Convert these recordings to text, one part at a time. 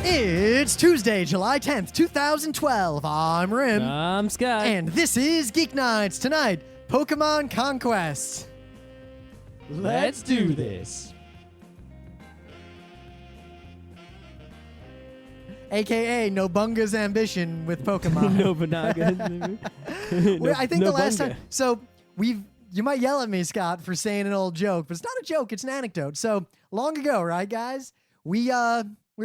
It's Tuesday, July 10th, 2012. I'm Rim. I'm Scott. And this is Geeknights. Tonight, Pokemon Conquest. Let's do this. AKA Nobunga's ambition with Pokemon. Nobunaga. Well, I think the last Nobunga. time. So you might yell at me, Scott, for saying an old joke, but it's not a joke, it's an anecdote. So long ago, right, guys? We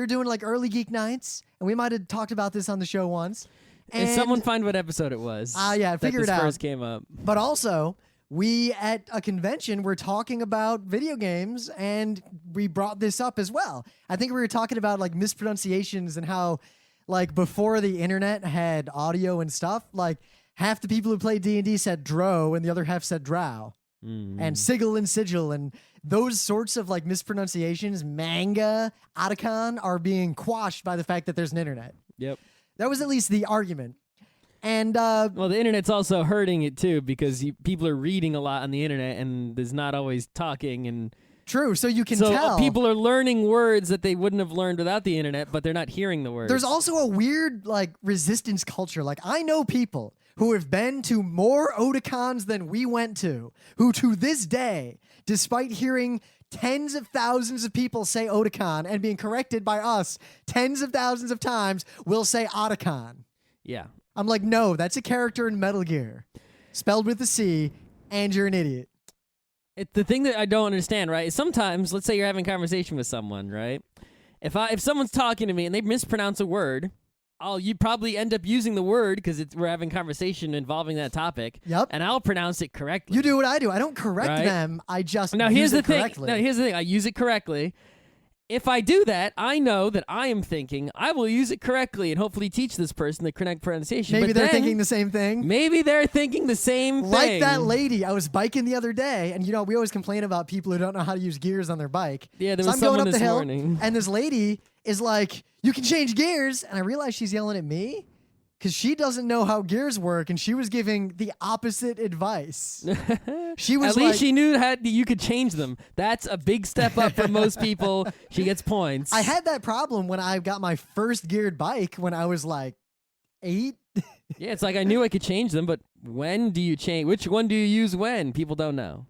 were doing like early Geek Nights, and we might have talked about this on the show once. Did someone find what episode it was? Yeah, figure it out. That first came up. But also, we at a convention were talking about video games, and we brought this up as well. I think we were talking about like mispronunciations and how, like, before the internet had audio and stuff, like half the people who played D&D said dro, and the other half said drow. And sigil and sigil, and those sorts of like mispronunciations, manga, Otacon, are being quashed by the fact that there's an internet. Yep. That was at least the argument. And well, the internet's also hurting it too because people are reading a lot on the internet and there's not always talking and. True, so you can so tell. People are learning words that they wouldn't have learned without the internet, but they're not hearing the words. There's also a weird like resistance culture. Like I know people who have been to more Otakons than we went to, who to this day, despite hearing tens of thousands of people say Otakon and being corrected by us tens of thousands of times, will say Otacon. Yeah. I'm like, no, that's a character in Metal Gear, spelled with a C, and you're an idiot. The thing that I don't understand, right, is sometimes, let's say you're having a conversation with someone, right? If someone's talking to me and they mispronounce a word, you probably end up using the word because we're having conversation involving that topic. Yep. And I'll pronounce it correctly. You do what I do. I don't correct Right? them. I just Now use here's it the thing. correctly. Now here's the thing. I use it correctly. If I do that, I know that I am thinking I will use it correctly and hopefully teach this person the correct pronunciation. Maybe but they're then, thinking the same thing. Maybe they're thinking the same thing. Like that lady, I was biking the other day, and we always complain about people who don't know how to use gears on their bike. Yeah, there so was I'm going someone up the this hill, morning. and this lady is like, "You can change gears," and I realize she's yelling at me because she doesn't know how gears work, and she was giving the opposite advice. She was At least she knew you could change them. That's a big step up for most people. She gets points. I had that problem when I got my first geared bike when I was like 8. Yeah, it's like I knew I could change them, but when do you change? Which one do you use when? People don't know.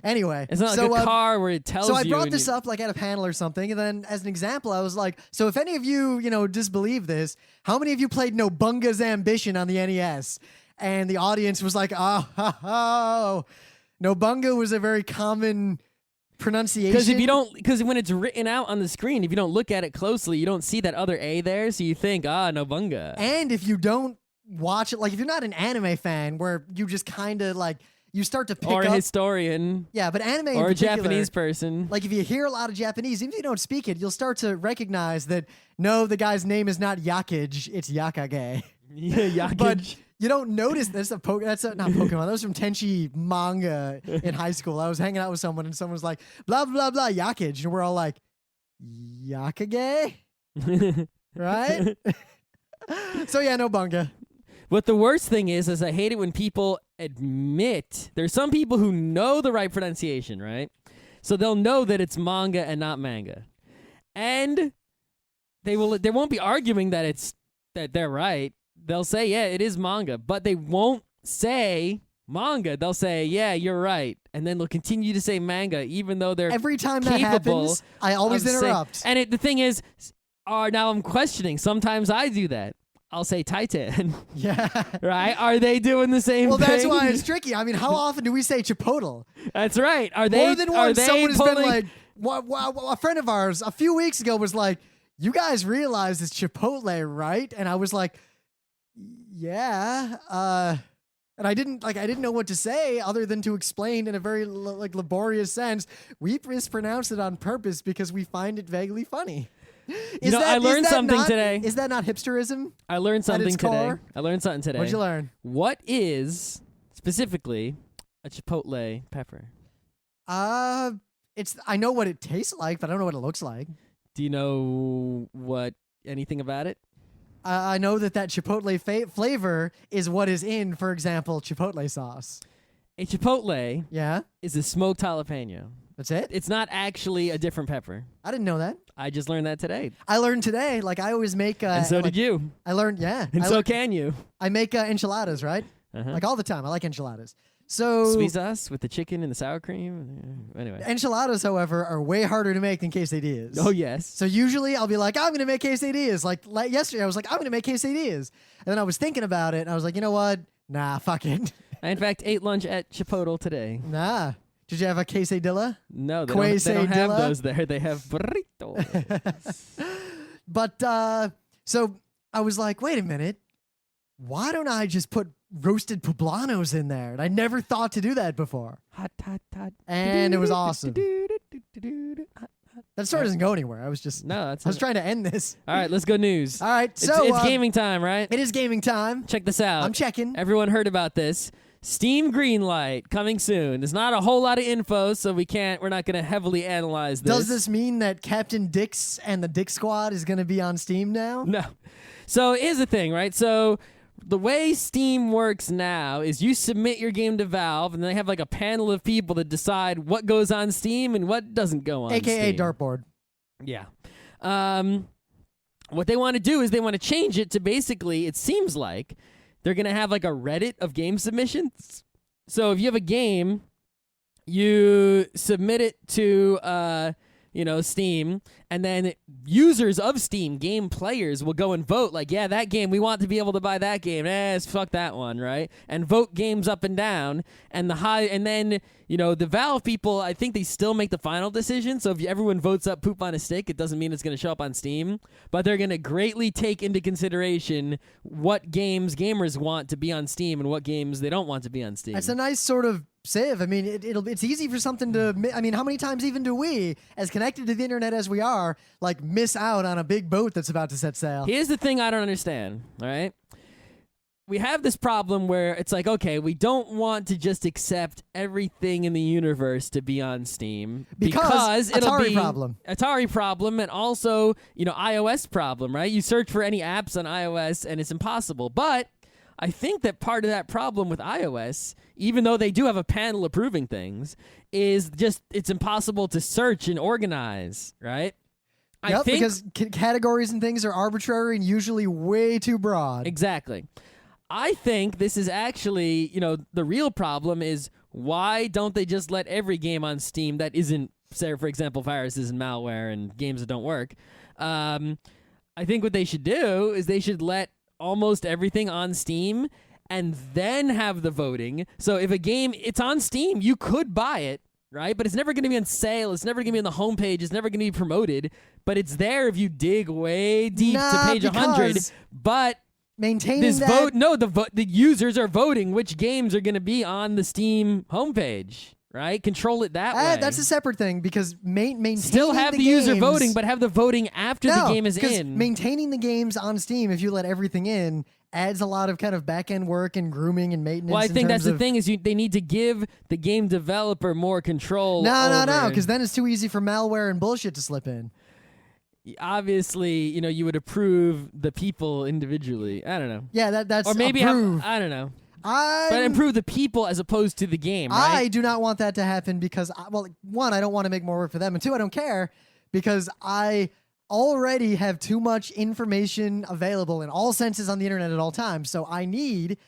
Anyway, It's not like a car where it tells you. So I brought and this up like at a panel or something, and then as an example, I was like, so if any of you, disbelieve this, how many of you played Nobunga's Ambition on the NES? And the audience was like, oh. Nobunga was a very common pronunciation. Because when it's written out on the screen, if you don't look at it closely, you don't see that other A there, so you think, Nobunga. And if you don't watch it, like if you're not an anime fan where you just kind of like, you start to pick or up. a historian. Yeah, but anime in or a particular, Japanese person. Like if you hear a lot of Japanese, even if you don't speak it, you'll start to recognize that, no, the guy's name is not Yakage, it's Yakage. Yeah, Yakage. But you don't notice this. Not Pokemon. That was from Tenchi manga in high school. I was hanging out with someone, and someone was like, blah, blah, blah, Yakage. And we're all like, Yakage? Right? So yeah, Nobunga. But the worst thing is I hate it when people admit, there's some people who know the right pronunciation, right? So they'll know that it's manga and not manga. And they won't be arguing that they're right. They'll say, yeah, it is manga, but they won't say manga. They'll say, yeah, you're right. And then they'll continue to say manga, even though they're every time that happens, I always interrupt. And the thing is, now I'm questioning. Sometimes I do that. I'll say Titan. Yeah. Right? Are they doing the same thing? Well, that's why it's tricky. I mean, how often do we say Chipotle? That's right. Are they more than once? Someone has pulling... been like, a friend of ours a few weeks ago was like, "You guys realize it's Chipotle, right?" And I was like, "Yeah." And I didn't know what to say other than to explain in a very laborious sense. We mispronounce it on purpose because we find it vaguely funny. I learned something today. Is that not hipsterism? I learned something today. What'd you learn? What is specifically a chipotle pepper? I know what it tastes like, but I don't know what it looks like. Do you know anything about it? I know that chipotle flavor is what is in, for example, chipotle sauce. A chipotle Yeah, is a smoked jalapeno. that's it. It's not actually a different pepper. I didn't know that. I just learned that today. I learned today. Like I always make. And so did you. I learned. Yeah. And so can you. I make enchiladas, right? Uh-huh. Like all the time. I like enchiladas. So Sweet sauce with the chicken and the sour cream. Anyway. enchiladas, however, are way harder to make than quesadillas. Oh, yes. So usually I'll be like, I'm going to make quesadillas. Like yesterday, I was like, I'm going to make quesadillas. And then I was thinking about it, and I was like, you know what? Nah, fuck it. I, in fact, ate lunch at Chipotle today. Nah. Did you have a quesadilla? No, they don't have Quesadilla? those there. They have burritos. But so I was like, wait a minute. Why don't I just put roasted poblanos in there? And I never thought to do that before. Hot, hot, hot. And it was awesome. That story doesn't go anywhere. I was No, that's trying to end this. All right, let's go news. All right, It's, so it's gaming time, right? it is gaming time. Check this out. I'm checking. Everyone heard about this. Steam Greenlight coming soon. There's not a whole lot of info, so we're not going to heavily analyze this. Does this mean that Captain Dix and the Dick Squad is going to be on Steam now? No. So here's the thing, right? So the way Steam works now is you submit your game to Valve, and they have like a panel of people that decide what goes on Steam and what doesn't go on AKA Steam. dartboard. Yeah. What they want to do is they want to change it to basically, it seems like, they're going to have like a Reddit of game submissions. So if you have a game, you submit it to, Steam, and then users of Steam, game players, will go and vote like, yeah, that game, we want to be able to buy that game. Fuck that one, right? And vote games up and down. And then, the Valve people, I think they still make the final decision. So if everyone votes up poop on a stick, it doesn't mean it's going to show up on Steam. But they're going to greatly take into consideration what games gamers want to be on Steam and what games they don't want to be on Steam. That's a nice sort of sieve. I mean, it's easy for something to. I mean, how many times even do we, as connected to the internet as we are, like miss out on a big boat that's about to set sail? Here's the thing I don't understand, all right? We have this problem where it's like, okay, we don't want to just accept everything in the universe to be on Steam Because it'll Atari be problem. Atari problem, and also, iOS problem, right? You search for any apps on iOS and it's impossible. But I think that part of that problem with iOS, even though they do have a panel approving things, is just it's impossible to search and organize, right? Yep, because categories and things are arbitrary and usually way too broad. Exactly. I think this is actually, the real problem is why don't they just let every game on Steam that isn't, say, for example, viruses and malware and games that don't work? I think what they should do is they should let almost everything on Steam and then have the voting. So if a game, it's on Steam, you could buy it, right? But it's never going to be on sale. It's never going to be on the homepage. It's never going to be promoted. But it's there if you dig way deep to page 100. But maintaining this that. the users are voting which games are going to be on the Steam homepage, right? Control it that way. That's a separate thing because maintaining still have the user games, voting, but have the voting after the game is in. Maintaining the games on Steam, if you let everything in, adds a lot of kind of back end work and grooming and maintenance. Well, I think that's the thing is they need to give the game developer more control. No, because then it's too easy for malware and bullshit to slip in. Obviously, you would approve the people individually. I don't know. Yeah, that's or maybe approve. I don't know. But improve the people as opposed to the game, right? I do not want that to happen because, one, I don't want to make more work for them, and two, I don't care because I already have too much information available in all senses on the internet at all times. So I need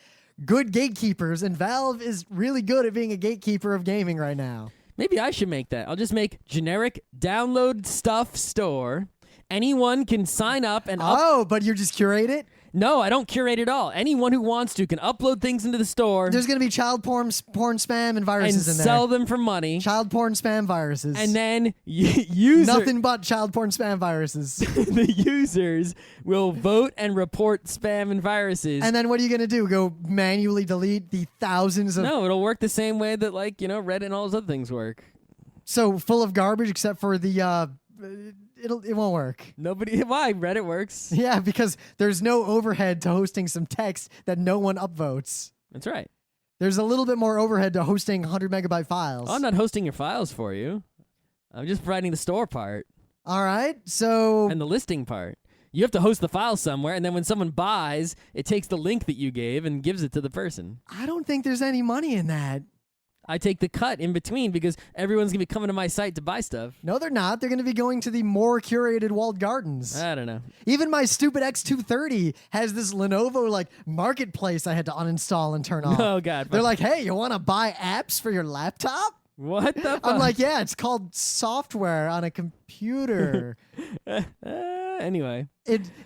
good gatekeepers, and Valve is really good at being a gatekeeper of gaming right now. Maybe I should make that. I'll just make generic download stuff store. Anyone can sign up and but you just curate it? No, I don't curate at all. Anyone who wants to can upload things into the store. There's going to be child porn, spam, and viruses and in there. sell them for money. Child porn, spam, viruses. And then nothing but child porn, spam, viruses. The users will vote and report spam and viruses. And then what are you going to do? Go manually delete the thousands of... No, it'll work the same way that, Reddit and all those other things work. So full of garbage except for the... It won't work. Why? Reddit works. Yeah, because there's no overhead to hosting some text that no one upvotes. That's right. There's a little bit more overhead to hosting 100 megabyte files. I'm not hosting your files for you. I'm just providing the store part. All right, so... And the listing part. You have to host the file somewhere, and then when someone buys, it takes the link that you gave and gives it to the person. I don't think there's any money in that. I take the cut in between because everyone's going to be coming to my site to buy stuff. No, they're not. They're going to be going to the more curated walled gardens. I don't know. Even my stupid X230 has this Lenovo like marketplace I had to uninstall and turn off. Oh, God. They're like, hey, you want to buy apps for your laptop? What the fuck? I'm like, yeah, it's called software on a computer. Anyway.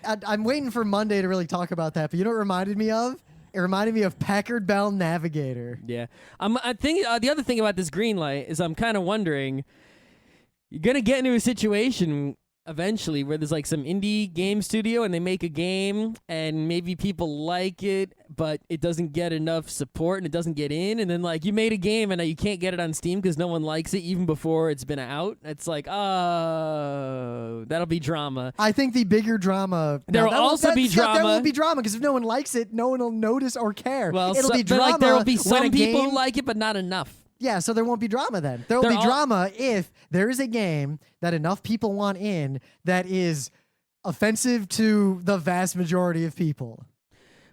I'm waiting for Monday to really talk about that, but you know what it reminded me of? It reminded me of Packard Bell Navigator. Yeah. I think the other thing about this Greenlight is I'm kind of wondering, you're going to get into a situation eventually where there's like some indie game studio and they make a game and maybe people like it, but it doesn't get enough support and it doesn't get in. And then like you made a game and now you can't get it on Steam because no one likes it even before it's been out. It's like, oh, that'll be drama. I think the bigger drama. There will also be drama. There will be drama because if no one likes it, no one will notice or care. Well, it'll be but drama. like there will be when some a people game, who like it, but not enough. Yeah, so there won't be drama then. There will be drama if there is a game that enough people want in that is offensive to the vast majority of people.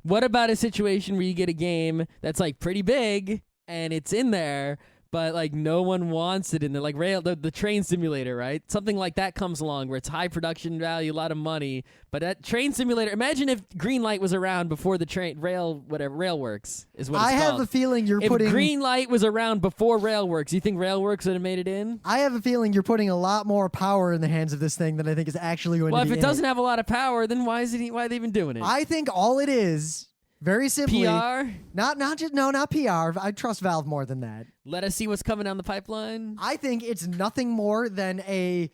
What about a situation where you get a game that's like pretty big and it's in there, but like no one wants it in there? Like the train simulator, right? Something like that comes along where it's high production value, a lot of money, but that train simulator. Imagine if Greenlight was around before the Railworks is what it's called. I have a feeling you're if putting. Greenlight was around before Railworks, you think Railworks would have made it in? I have a feeling you're putting a lot more power in the hands of this thing than I think is actually going to be. Well, if it doesn't have a lot of power, then why are they even doing it? I think all it is. Very simply, PR? Not PR. I trust Valve more than that. Let us see what's coming down the pipeline. I think it's nothing more than a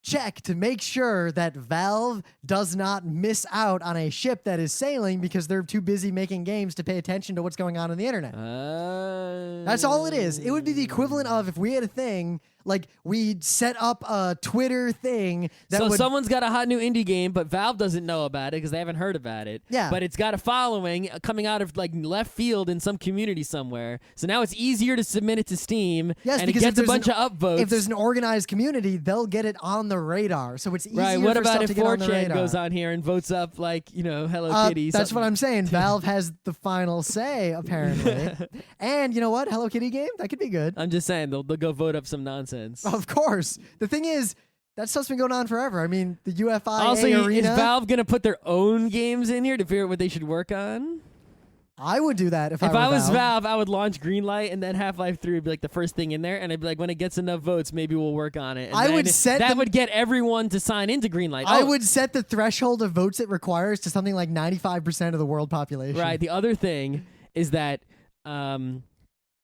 check to make sure that Valve does not miss out on a ship that is sailing because they're too busy making games to pay attention to what's going on the internet. That's all it is. It would be the equivalent of if we had a thing, like we'd set up a Twitter thing that would... someone's got a hot new indie game, but Valve doesn't know about it because they haven't heard about it. Yeah. But it's got a following coming out of like left field in some community somewhere. So now it's easier to submit it to Steam. Yes, and because it gets a bunch of upvotes. If there's an organized community, they'll get it on the radar. So it's easier right. What for about stuff if to get on the 4chan radar. goes on here and votes up like, Hello Kitty? That's something. what I'm saying. Valve has the final say, apparently. And you know what? Hello Kitty game? That could be good. I'm just saying, they'll go vote up some nonsense. Of course. The thing is, that stuff's been going on forever. I mean, the UFI also, arena. is Valve going to put their own games in here to figure out what they should work on? I would do that if I were was Valve. Valve, I would launch Greenlight and then Half-Life 3 would be like the first thing in there, and I'd be like, when it gets enough votes, maybe we'll work on it. And I then would set that the- would get everyone to sign into Greenlight. I would set the threshold of votes it requires to something like 95% of the world population. Right. The other thing is that, right,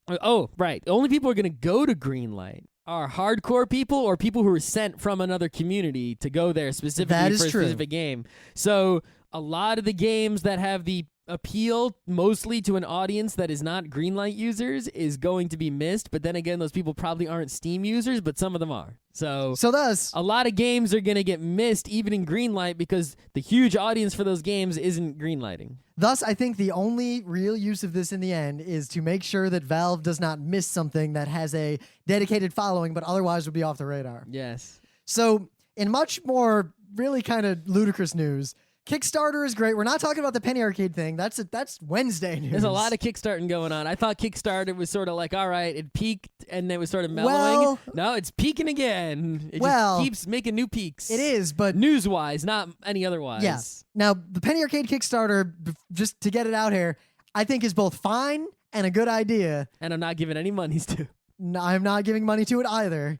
the only people who are going to go to Greenlight are hardcore people or people who are sent from another community to go there specifically for a specific game. So a lot of the games that have the appeal mostly to an audience that is not Greenlight users is going to be missed, but then again, those people probably aren't Steam users, but some of them are. So thus, a lot of games are going to get missed even in Greenlight because the huge audience for those games isn't Greenlighting. Thus, I think the only real use of this in the end is to make sure that Valve does not miss something that has a dedicated following, but otherwise would be off the radar. Yes. So, in much more really kind of ludicrous news, Kickstarter is great. We're not talking about the Penny Arcade thing. That's Wednesday news. There's a lot of Kickstarting going on. I thought Kickstarter was sort of like, all right, it peaked and it was sort of mellowing. Well, no, it's peaking again. It well, just keeps making new peaks. It is, but news-wise, not any otherwise. Yeah. Now, the Penny Arcade Kickstarter, just to get it out here, I think is both fine and a good idea. And I'm not giving any monies to. No, I'm not giving money to it either.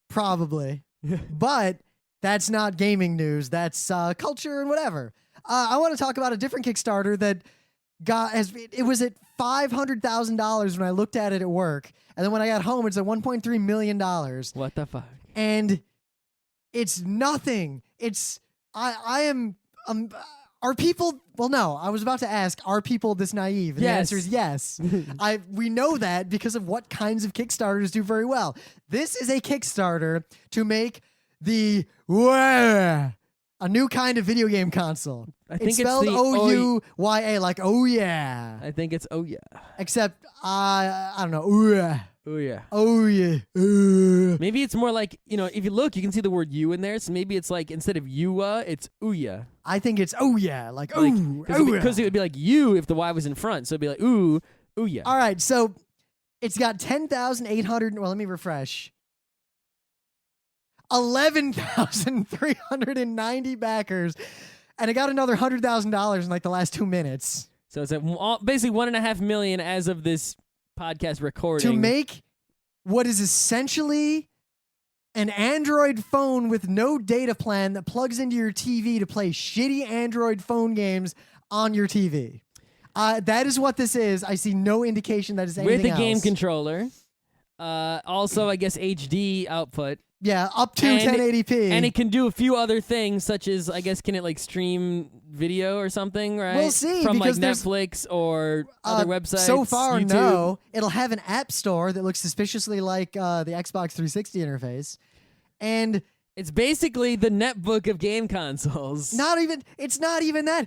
Probably. But that's not gaming news. That's culture and whatever. I want to talk about a different Kickstarter that it was at $500,000 when I looked at it at work. And then when I got home, it's at $1.3 million. What the fuck? And it's nothing. I am, are people, well, no, I was about to ask, are people this naive? And the answer is yes. We know that because of what kinds of Kickstarters do very well. This is a Kickstarter to make a new kind of video game console. I think it's spelled the OUYA, like oh yeah. I think it's oh yeah. Except I don't know. OUYA. Oh yeah. Oh yeah. Maybe it's more like, if you look, you can see the word "you" in there. So maybe it's like instead of "OUYA," it's "OUYA." I think it's oh yeah, like ooh, because it would be like "you" if the Y was in front. So it'd be like ooh, OUYA. All right, so It's got 10,800. Well, let me refresh. 11,390 backers, and it got another $100,000 in like the last 2 minutes. So it's basically 1.5 million as of this podcast recording to make what is essentially an Android phone with no data plan that plugs into your TV to play shitty Android phone games on your TV. That is what this is. I see no indication that is anything with a else. game controller. Also, I guess HD output. Yeah, up to 1080p. And it can do a few other things, such as, I guess, can it like stream video or something, right? We'll see, From like because there's- Netflix or other websites. So far, YouTube. no. It'll have an app store that looks suspiciously like the Xbox 360 interface. And It's basically the netbook of game consoles. it's not even that.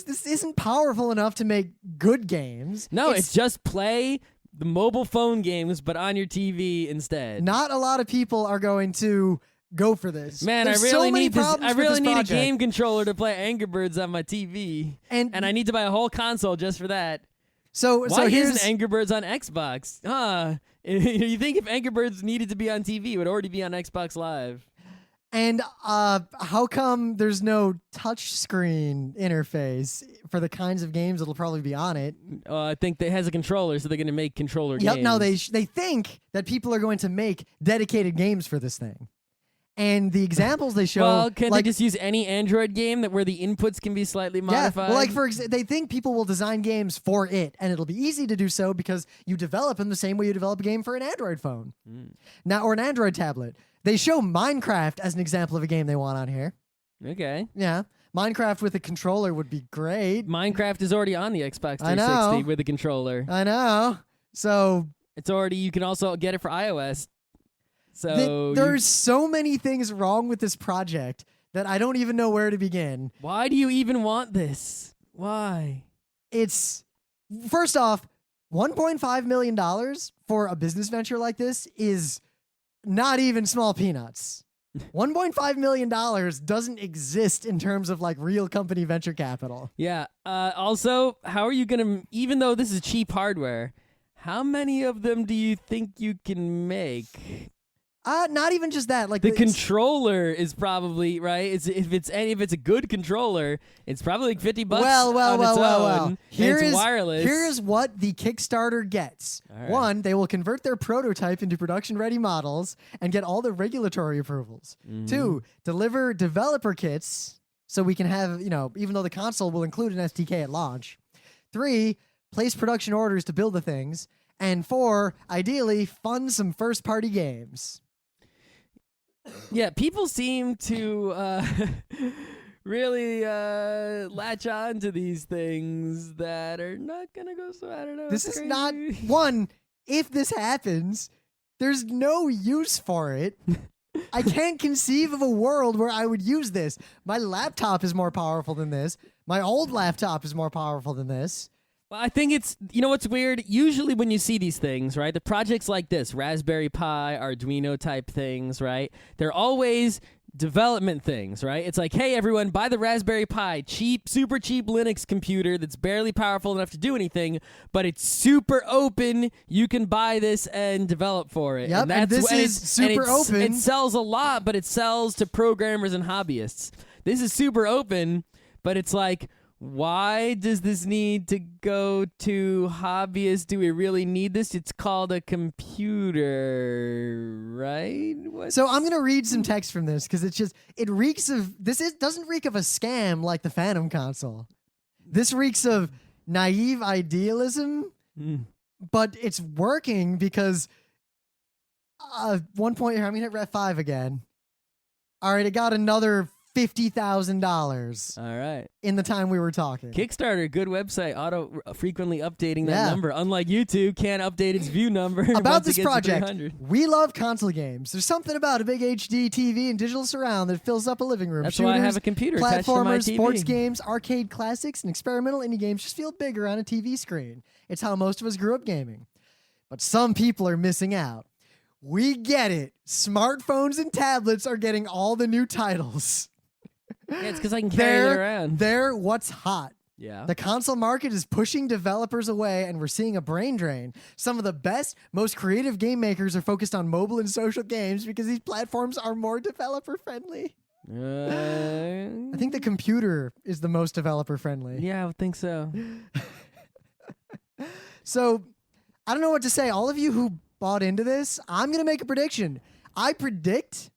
This isn't powerful enough to make good games. No, it's just play the mobile phone games, but on your TV instead. Not a lot of people are going to go for this. Man, There's I really so many need this. problems I with really this need a project. game controller to play Angry Birds on my TV, And I need to buy a whole console just for that. so Why here's isn't Angry Birds on Xbox? You think if Angry Birds needed to be on TV, it would already be on Xbox Live. and how come there's no touch screen interface for the kinds of games that'll probably be on it? I think it has a controller, so they're going to make controller Yep. games. No, they think that people are going to make dedicated games for this thing, and the examples they show. Well, can like, they just use any Android game where the inputs can be slightly modified? Yeah, well, like they think people will design games for it, and it'll be easy to do so because you develop them the same way you develop a game for an Android phone, now or an Android tablet. They show Minecraft as an example of a game they want on here. Okay. Yeah, Minecraft with a controller would be great. Minecraft is already on the Xbox 360 I know. with a controller. I know. So It's already. You can also get it for iOS. So there's so many things wrong with this project that I don't even know where to begin. why do you even want this? Why? It's first off, $1.5 million for a business venture like this is not even small peanuts. $1.5 million doesn't exist in terms of like real company venture capital. Yeah. Also, how are you gonna? Even though this is cheap hardware, how many of them do you think you can make? Not even just that. Like The it's- controller is probably right. If it's a good controller, it's probably like $50 Well. on its own. Here and it's is wireless. Here is what the Kickstarter gets. All right. One, they will convert their prototype into production-ready models and get all the regulatory approvals. Mm-hmm. 2, deliver developer kits so we can have, even though the console will include an SDK at launch. 3, place production orders to build the things. And 4, ideally, fund some first-party games. Yeah, people seem to really latch on to these things that are not gonna go so. I don't know. This it's is not crazy. one. If this happens, there's no use for it. I can't conceive of a world where I would use this. My laptop is more powerful than this. My old laptop is more powerful than this. Well, I think it's, you know what's weird? Usually when you see these things, right, the projects like this, Raspberry Pi, Arduino type things, right, they're always development things, right? It's like, hey, everyone, buy the Raspberry Pi, super cheap Linux computer that's barely powerful enough to do anything, but it's super open. You can buy this and develop for it. Yep, and this is super open. It sells a lot, but it sells to programmers and hobbyists. This is super open, but it's like, why does this need to go to hobbyists? Do we really need this? It's called a computer, right? So I'm gonna read some text from this because it reeks of doesn't reek of a scam like the Phantom console. This reeks of naive idealism, but it's working because one point here, I'm gonna hit Ref 5 again. All right, it got another $50,000 All right. in the time we were talking. Kickstarter, good website, frequently updating that Yeah. number. Unlike YouTube, can't update its view number. About once this it gets to project, 300. we love console games. There's something about a big HD TV and digital surround that fills up a living room. That's why I have Shooters, a computer attached to my platformers, TV. sports games, arcade classics, and experimental indie games just feel bigger on a TV screen. It's how most of us grew up gaming. But some people are missing out. We get it. Smartphones and tablets are getting all the new titles. Yeah, it's because I can carry it around. They're what's hot. Yeah. The console market is pushing developers away, and we're seeing a brain drain. Some of the best, most creative game makers are focused on mobile and social games because these platforms are more developer-friendly. I think the computer is the most developer-friendly. Yeah, I would think so. So, I don't know what to say. All of you who bought into this, I'm going to make a prediction. I predict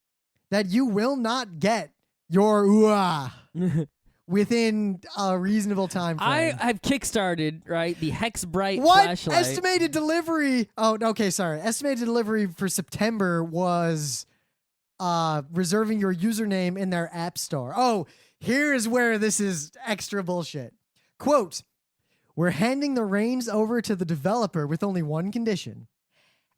that you will not get your OUYA within a reasonable time frame. I've kickstarted, right, the Hex Bright What? flashlight. Estimated delivery. Oh, okay, sorry. Estimated delivery for September was reserving your username in their app store. Oh, here's where this is extra bullshit. Quote, we're handing the reins over to the developer with only one condition.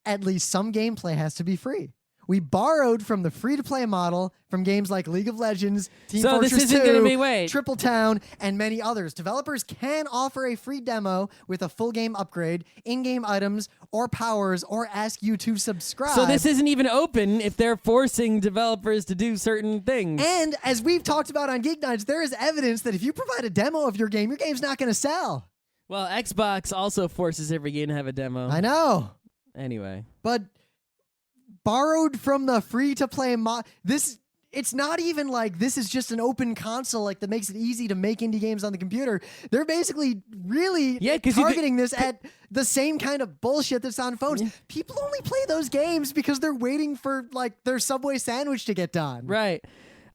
At least some gameplay has to be free. We borrowed from the free-to-play model from games like League of Legends, Team So Fortress this isn't 2, gonna be wait. Triple Town, and many others. Developers can offer a free demo with a full game upgrade, in-game items, or powers, or ask you to subscribe. So this isn't even open if they're forcing developers to do certain things. And as we've talked about on Geeknights, there is evidence that if you provide a demo of your game's not going to sell. Well, Xbox also forces every game to have a demo. I know. Anyway. But borrowed from the free-to-play it's not even like this is just an open console like that makes it easy to make indie games on the computer. They're basically really targeting this at the same kind of bullshit that's on phones. People only play those games because they're waiting for like their Subway sandwich to get done. Right.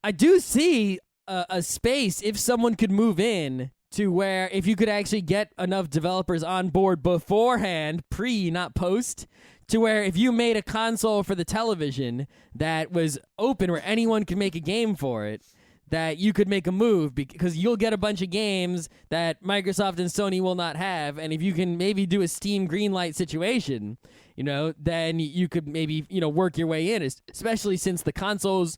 I do see a space if someone could move in to where if you could actually get enough developers on board beforehand, not post, to where if you made a console for the television that was open where anyone could make a game for it, that you could make a move because you'll get a bunch of games that Microsoft and Sony will not have. And if you can maybe do a Steam Greenlight situation, then you could maybe, work your way in, especially since the consoles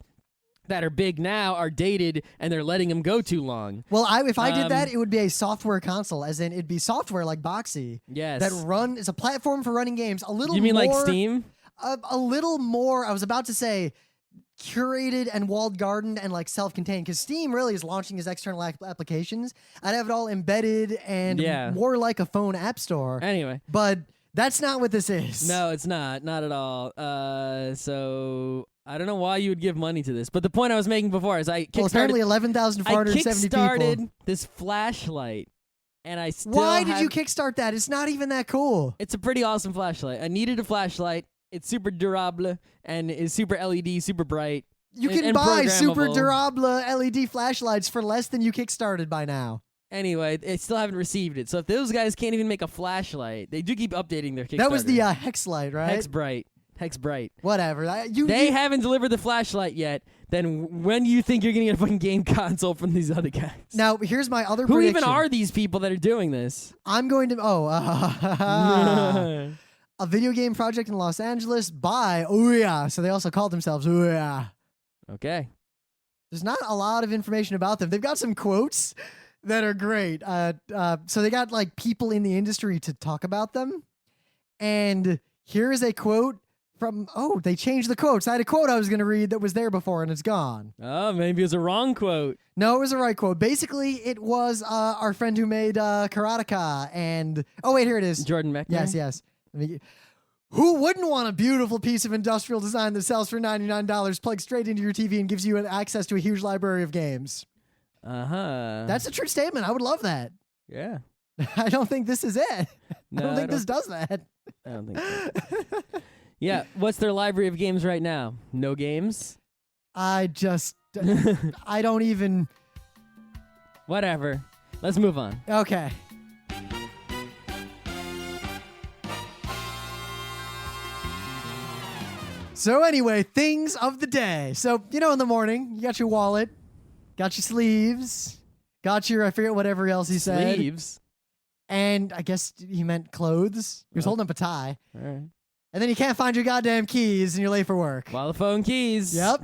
that are big now are dated and they're letting them go too long. Well, if I did that, it would be a software console, as in it'd be software like Boxy. Yes. That is a platform for running games. A little. You mean more, like Steam? A little more. I was about to say curated and walled garden and like self-contained, because Steam really is launching his external applications. I'd have it all embedded and more like a phone app store. Anyway. But that's not what this is. No, it's not at all. So I don't know why you would give money to this, but the point I was making before is apparently 11,470 people. I kickstarted this flashlight, and I still Why did you kickstart that? It's not even that cool. It's a pretty awesome flashlight. I needed a flashlight. It's super durable and is super LED, super bright. You can buy super durable LED flashlights for less than you kickstarted by now. Anyway, I still haven't received it. So if those guys can't even make a flashlight, they do keep updating their Kickstarter. That was the Hex light, right? Hex Bright. Whatever. They haven't delivered the flashlight yet. Then when do you think you're going to get a fucking game console from these other guys? Now, here's my other Who prediction. even are these people that are doing this? I'm going to... a video game project in Los Angeles by OUYA. So they also call themselves OUYA. Okay. There's not a lot of information about them. They've got some quotes that are great. So they got like people in the industry to talk about them. And here is a quote from, they changed the quotes. I had a quote I was going to read that was there before and it's gone. Oh, maybe it was a wrong quote. No, it was a right quote. Basically, it was our friend who made Karateka and, wait, here it is. Jordan Mechner? Yes. Who wouldn't want a beautiful piece of industrial design that sells for $99, plugs straight into your TV and gives you access to a huge library of games? Uh-huh. That's a true statement. I would love that. Yeah. I don't think this is it. No, I don't think this does that. I don't think so. Yeah, what's their library of games right now? No games? I don't even... Whatever. Let's move on. Okay. So anyway, things of the day. So, in the morning, you got your wallet, got your sleeves, got your, I forget whatever else he said. Sleeves? And I guess he meant clothes. He was holding up a tie. All right. And then you can't find your goddamn keys and you're late for work. While the phone keys. Yep.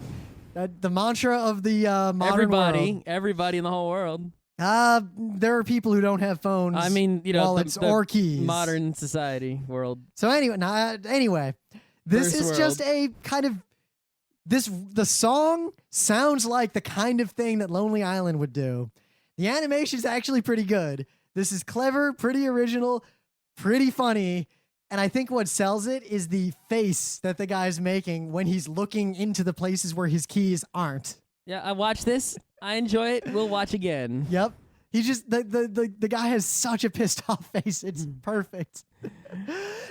The mantra of the modern world. Everybody in the whole world. There are people who don't have phones. I mean, wallets the or keys. Modern society world. So anyway, this First is world. just a kind of the song sounds like the kind of thing that Lonely Island would do. The animation's actually pretty good. This is clever, pretty original, pretty funny. And I think what sells it is the face that the guy's making when he's looking into the places where his keys aren't. Yeah, I watched this. I enjoy it. We'll watch again. Yep. He just the guy has such a pissed off face. It's perfect.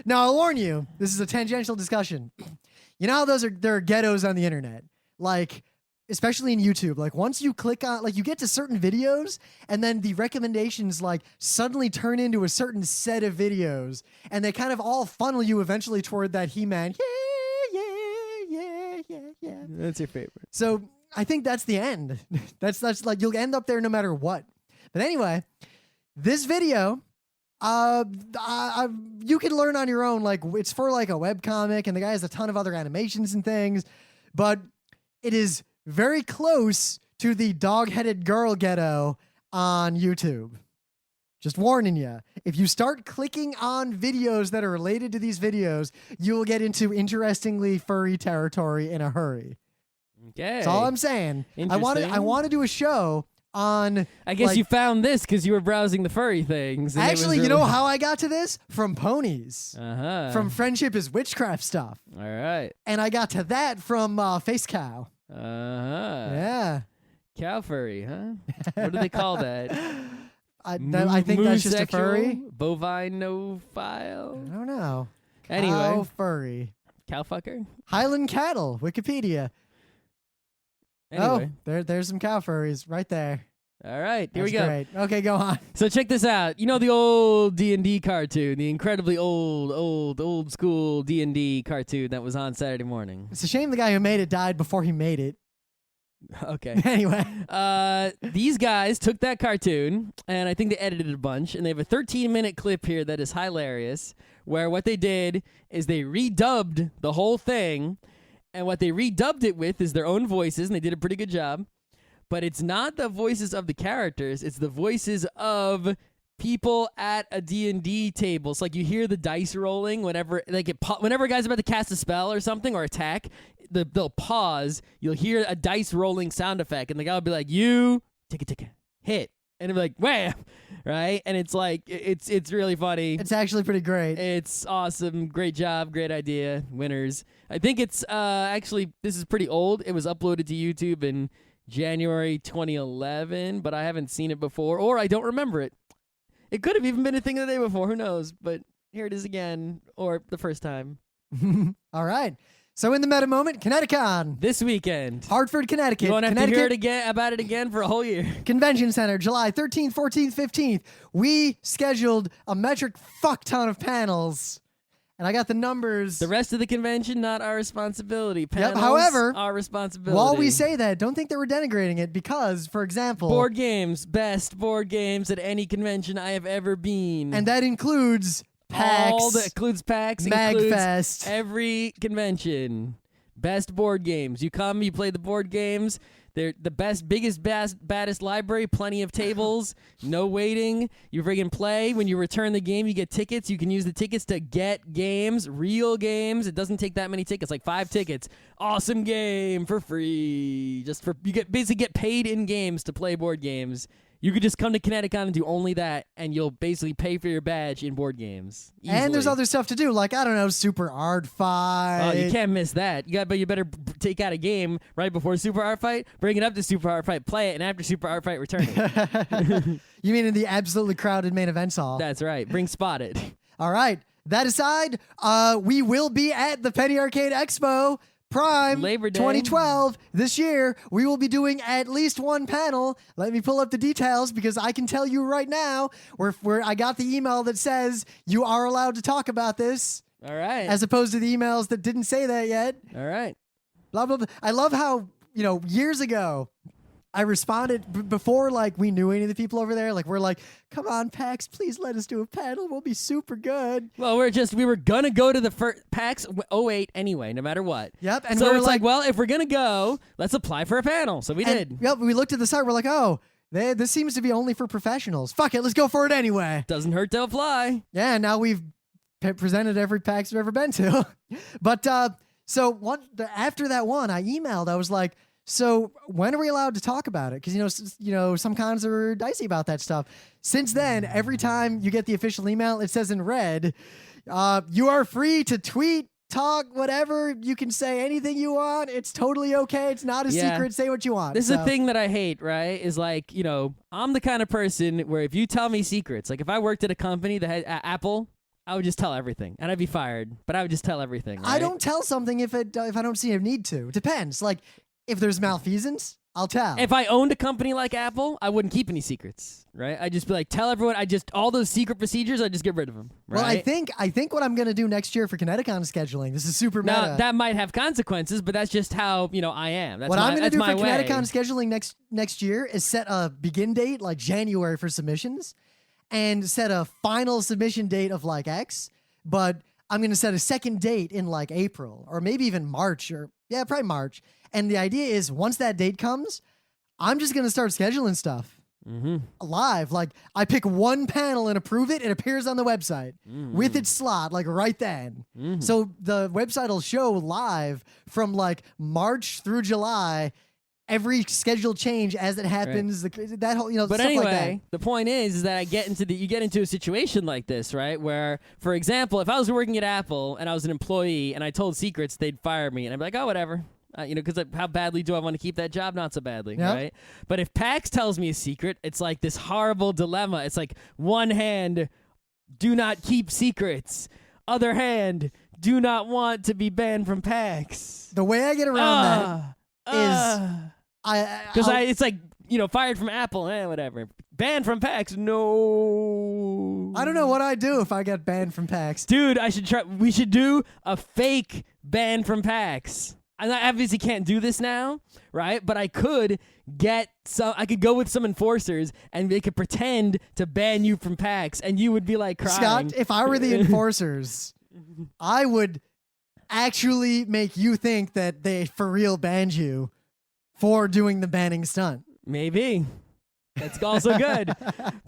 Now I'll warn you, this is a tangential discussion. You know how there are ghettos on the internet? Like, especially in YouTube, like once you click on, like you get to certain videos and then the recommendations like suddenly turn into a certain set of videos and they kind of all funnel you eventually toward that He-Man. Yeah. That's your favorite. So I think that's the end. That's like you'll end up there no matter what. But anyway, this video, you can learn on your own. Like it's for like a webcomic and the guy has a ton of other animations and things, but it is very close to the dog-headed girl ghetto on YouTube. Just warning you. If you start clicking on videos that are related to these videos, you will get into interestingly furry territory in a hurry. Okay. That's all I'm saying. I want to do a show on... I guess you found this because you were browsing the furry things. Actually, you know how I got to this? From ponies. Uh-huh. From Friendship is Witchcraft stuff. All right. And I got to that from Face Cow. Uh-huh. Yeah. Cow furry, huh? What do they call that? I think that's just a furry. Bovine no-file? I don't know. Anyway. Cow furry. Cow fucker? Highland cattle. Wikipedia. Anyway. Oh, there's some cow furries right there. All right, here we That's go. Great. Okay, go on. So check this out. You know the old D&D cartoon, the incredibly old school D&D cartoon that was on Saturday morning. It's a shame the guy who made it died before he made it. Okay. Anyway. These guys took that cartoon, and I think they edited it a bunch, and they have a 13-minute clip here that is hilarious, where what they did is they redubbed the whole thing, and what they redubbed it with is their own voices, and they did a pretty good job. But it's not the voices of the characters, it's the voices of people at a D&D table. It's like you hear the dice rolling whenever whenever a guy's about to cast a spell or something or attack, they'll pause, you'll hear a dice rolling sound effect, and the guy will be like, you, ticka, hit. And it'll be like, wham, right? And it's like, it's really funny. It's actually pretty great. It's awesome. Great job. Great idea. Winners. I think it's, actually, this is pretty old. It was uploaded to YouTube in January 2011, but I haven't seen it before, or I don't remember it. It could have even been a thing the day before. Who knows? But here it is again, or the first time. All right. So in the meta moment, Connecticut. This weekend. Hartford, Connecticut. You won't have to hear it about it again for a whole year. Convention Center, July 13th, 14th, 15th. We scheduled a metric fuck ton of panels. And I got the numbers. The rest of the convention, not our responsibility. Panels, however, our responsibility. While we say that, don't think that we're denigrating it because, for example... Board games. Best board games at any convention I have ever been. And that includes PAX. All that includes PAX. MagFest. Includes every convention. Best board games. You come, you play the board games. They're the best, biggest, baddest library, plenty of tables, no waiting. You friggin' play. When you return the game, you get tickets. You can use the tickets to get games, real games. It doesn't take that many tickets, like 5 tickets. Awesome game for free. Basically get paid in games to play board games. You could just come to Connecticut and do only that, and you'll basically pay for your badge in board games. Easily. And there's other stuff to do, like, I don't know, Super Art Fight. Oh, you can't miss that. But you better take out a game right before Super Art Fight, bring it up to Super Art Fight, play it, and after Super Art Fight, return it. You mean in the absolutely crowded main events hall? That's right. Bring Spotted. All right. That aside, we will be at the Penny Arcade Expo Prime Labor Day 2012 this year. We will be doing at least one panel. Let me pull up the details because I can tell you right now where I got the email that says you are allowed to talk about this. All right. As opposed to the emails that didn't say that yet. All right. Blah, blah, blah. I love how, years ago, I responded before we knew any of the people over there. We're like, come on, PAX, please let us do a panel. We'll be super good. Well, we were going to go to the PAX 08 anyway, no matter what. Yep. And so we're it's like, well, if we're going to go, let's apply for a panel. So we did. Yep. We looked at the site. We're like, oh, this seems to be only for professionals. Fuck it. Let's go for it anyway. Doesn't hurt to apply. Yeah. And now we've presented every PAX we've ever been to. But so after that one, I emailed. I was like, So when are we allowed to talk about it? Because some cons are dicey about that stuff. Since then, every time you get the official email, it says in red, you are free to tweet, talk, whatever. You can say anything you want. It's totally okay. It's not a secret. Say what you want. This is the thing that I hate, right? Is like, I'm the kind of person where if you tell me secrets, like if I worked at a company that had Apple, I would just tell everything, and I'd be fired. But I would just tell everything. Right? I don't tell something if I don't see a need to. It depends. Like if there's malfeasance, I'll tell. If I owned a company like Apple, I wouldn't keep any secrets, right? I'd just be like, tell everyone. All those secret procedures, I just get rid of them. Right? Well, I think what I'm gonna do next year for Kineticon scheduling. This is super meta. Now that might have consequences, but that's just how I am. That's what I'm gonna do for way. Kineticon scheduling next year is set a begin date like January for submissions, and set a final submission date of like X. But I'm gonna set a second date in like April or maybe even March probably March. And the idea is once that date comes, I'm just gonna start scheduling stuff live. Like I pick one panel and approve it. It appears on the website with its slot, like right then. So the website will show live from like March through July. Every schedule change as it happens, that whole But stuff anyway, like that. the point is that you get into a situation like this, right? Where, for example, if I was working at Apple and I was an employee and I told secrets, they'd fire me, and I'd be like, oh, whatever. Because how badly do I want to keep that job? Not so badly, right? But if PAX tells me a secret, it's like this horrible dilemma. It's like one hand, do not keep secrets. Other hand, do not want to be banned from PAX. The way I get around that is it's like fired from Apple, whatever. Banned from PAX, no. I don't know what I'd do if I got banned from PAX. Dude, we should do a fake ban from PAX. I obviously can't do this now, right? But I could go with some enforcers and they could pretend to ban you from PAX and you would be like crying. Scott, if I were the enforcers, I would actually make you think that they for real banned you for doing the banning stunt. Maybe. That's also good.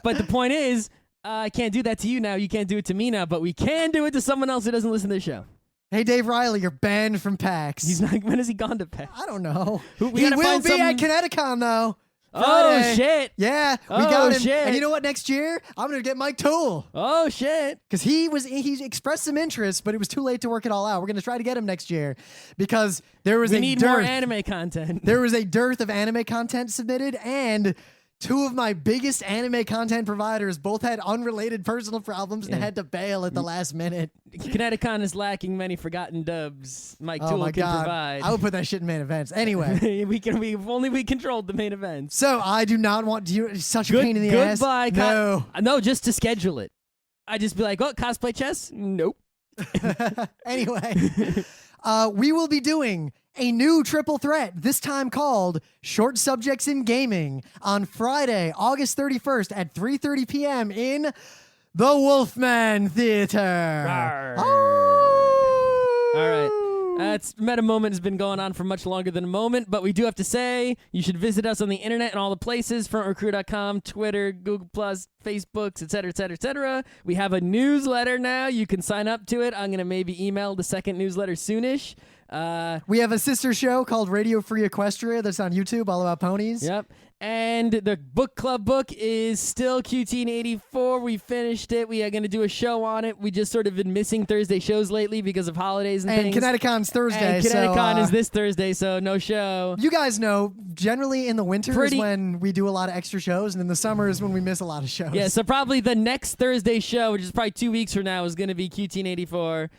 But the point is, I can't do that to you now. You can't do it to me now, but we can do it to someone else who doesn't listen to the show. Hey, Dave Riley, you're banned from PAX. He's not. When has he gone to PAX? I don't know. He will be at Kineticon, though. Oh, Friday. shit. Yeah, we got him. Shit. And you know what? Next year, I'm going to get Mike Toole. Oh, shit. Because he expressed some interest, but it was too late to work it all out. We're going to try to get him next year because there was we need more anime content. There was a dearth of anime content submitted, and two of my biggest anime content providers both had unrelated personal problems and had to bail at the last minute. Kineticon is lacking many forgotten dubs. Mike Toole can provide. I would put that shit in main events. Anyway. If only we controlled the main events. So I do not want you. Such a pain in the ass. Goodbye. No, just to schedule it. I just be like, oh, cosplay chess? Nope. Anyway, we will be doing a new triple threat, this time called Short Subjects in Gaming, on Friday, August 31st at 3:30 p.m. in the Wolfman Theater. Oh! All right. That's Meta Moment has been going on for much longer than a moment, but we do have to say you should visit us on the internet and all the places, frontrecruit.com, Twitter, Google+, Facebooks, etc., etc., etc. We have a newsletter now. You can sign up to it. I'm going to maybe email the second newsletter soonish. We have a sister show called Radio Free Equestria that's on YouTube, all about ponies. Yep. And the book club book is still QT84. We finished it. We are going to do a show on it. We just sort of been missing Thursday shows lately because of holidays and things. And Kineticon's Thursday. And Kineticon is this Thursday, so no show. You guys know, generally in the winter is when we do a lot of extra shows, and in the summer is when we miss a lot of shows. Yeah, so probably the next Thursday show, which is probably 2 weeks from now, is going to be QT84.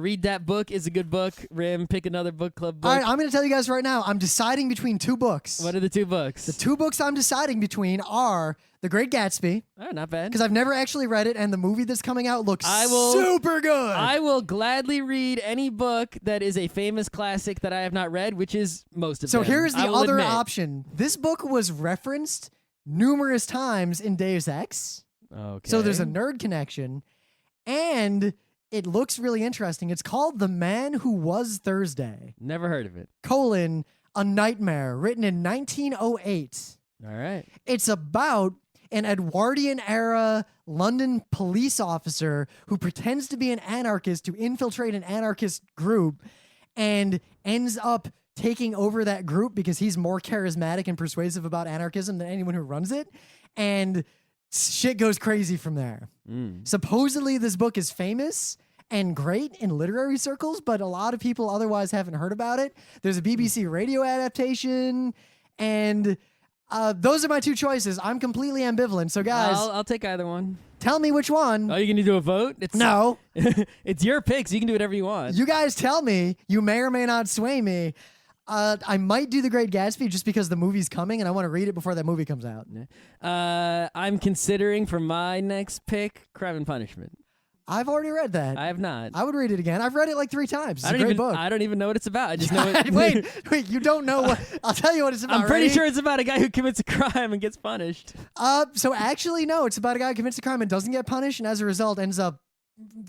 Read that book. It's a good book. Rim, pick another book club book. All right, I'm going to tell you guys right now, I'm deciding between two books. What are the two books? The two books I'm deciding between are The Great Gatsby. Oh, not bad. Because I've never actually read it, and the movie that's coming out looks super good. I will gladly read any book that is a famous classic that I have not read, which is most of them. So here's the other option. This book was referenced numerous times in Deus Ex. Okay. So there's a nerd connection, and it looks really interesting. It's called The Man Who Was Thursday. Never heard of it. A Nightmare, written in 1908. All right. It's about an Edwardian-era London police officer who pretends to be an anarchist to infiltrate an anarchist group and ends up taking over that group because he's more charismatic and persuasive about anarchism than anyone who runs it. And shit goes crazy from there. Supposedly, this book is famous and great in literary circles, but a lot of people otherwise haven't heard about it. There's a BBC radio adaptation, and those are my two choices. I'm completely ambivalent. So, guys, I'll take either one. tell me which one. Oh, you're gonna do a vote? No. It's your pick, so you can do whatever you want. You guys tell me. You may or may not sway me. I might do The Great Gatsby just because the movie's coming and I want to read it before that movie comes out. I'm considering for my next pick, Crime and Punishment. I've already read that. I have not. I would read it again. I've read it like 3 times. It's a great book. I don't even know what it's about. I just know it. Wait, you don't know what? I'll tell you what it's about. I'm pretty sure it's about a guy who commits a crime and gets punished. So actually, no, it's about a guy who commits a crime and doesn't get punished, and as a result ends up.